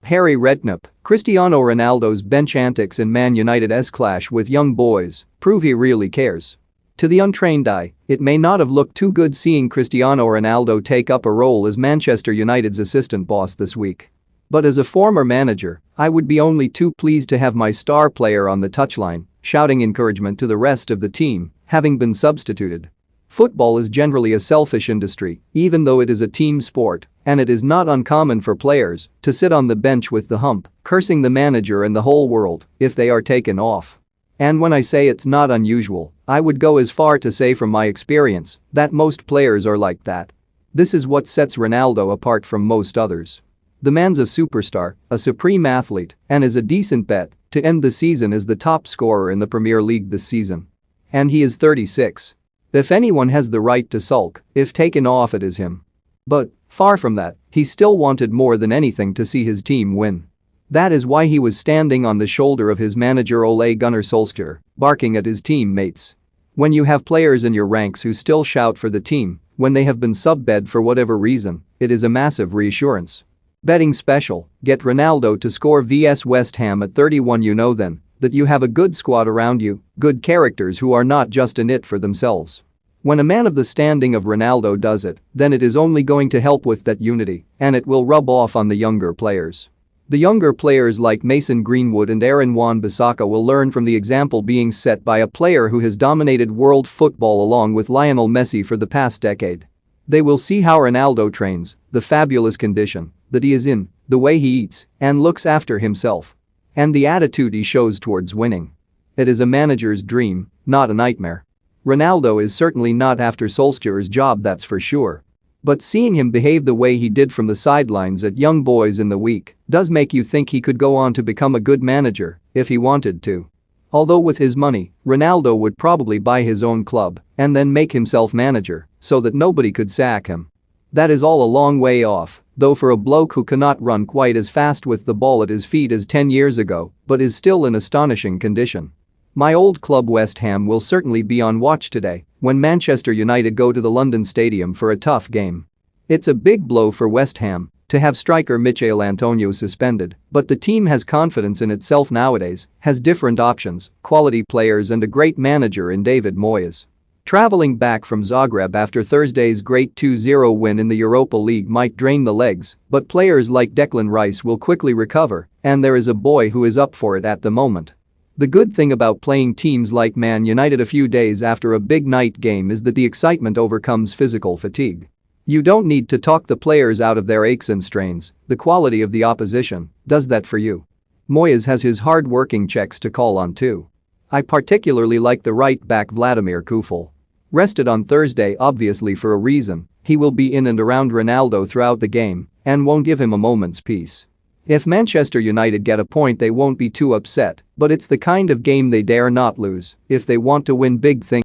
Harry Redknapp, Cristiano Ronaldo's bench antics in Man United's clash with young boys prove he really cares. To the untrained eye, it may not have looked too good seeing Cristiano Ronaldo take up a role as Manchester United's assistant boss this week. But as a former manager, I would be only too pleased to have my star player on the touchline, shouting encouragement to the rest of the team, having been substituted. Football is generally a selfish industry, even though it is a team sport, and it is not uncommon for players to sit on the bench with the hump, cursing the manager and the whole world if they are taken off. And when I say it's not unusual, I would go as far to say from my experience that most players are like that. This is what sets Ronaldo apart from most others. The man's a superstar, a supreme athlete, and is a decent bet to end the season as the top scorer in the Premier League this season. And he is 36. If anyone has the right to sulk if taken off, it is him. But, far from that, he still wanted more than anything to see his team win. That is why he was standing on the shoulder of his manager Ole Gunnar Solskjaer, barking at his teammates. When you have players in your ranks who still shout for the team when they have been sub-bed for whatever reason, it is a massive reassurance. Betting special, get Ronaldo to score vs West Ham at 31. You know then that you have a good squad around you, good characters who are not just in it for themselves. When a man of the standing of Ronaldo does it, then it is only going to help with that unity, and it will rub off on the younger players. The younger players like Mason Greenwood and Aaron Wan-Bissaka will learn from the example being set by a player who has dominated world football along with Lionel Messi for the past decade. They will see how Ronaldo trains, the fabulous condition that he is in, the way he eats and looks after himself, and the attitude he shows towards winning. It is a manager's dream, not a nightmare. Ronaldo is certainly not after Solskjaer's job, that's for sure. But seeing him behave the way he did from the sidelines at young boys in the week does make you think he could go on to become a good manager if he wanted to. Although with his money, Ronaldo would probably buy his own club and then make himself manager so that nobody could sack him. That is all a long way off, though, for a bloke who cannot run quite as fast with the ball at his feet as 10 years ago but is still in astonishing condition. My old club West Ham will certainly be on watch today when Manchester United go to the London Stadium for a tough game. It's a big blow for West Ham to have striker Michail Antonio suspended, but the team has confidence in itself nowadays, has different options, quality players and a great manager in David Moyes. Traveling back from Zagreb after Thursday's great 2-0 win in the Europa League might drain the legs, but players like Declan Rice will quickly recover, and there is a boy who is up for it at the moment. The good thing about playing teams like Man United a few days after a big night game is that the excitement overcomes physical fatigue. You don't need to talk the players out of their aches and strains, the quality of the opposition does that for you. Moyes has his hard-working Czechs to call on too. I particularly like the right-back Vladimir Kufel. Rested on Thursday obviously for a reason, he will be in and around Ronaldo throughout the game and won't give him a moment's peace. If Manchester United get a point, they won't be too upset, but it's the kind of game they dare not lose if they want to win big things.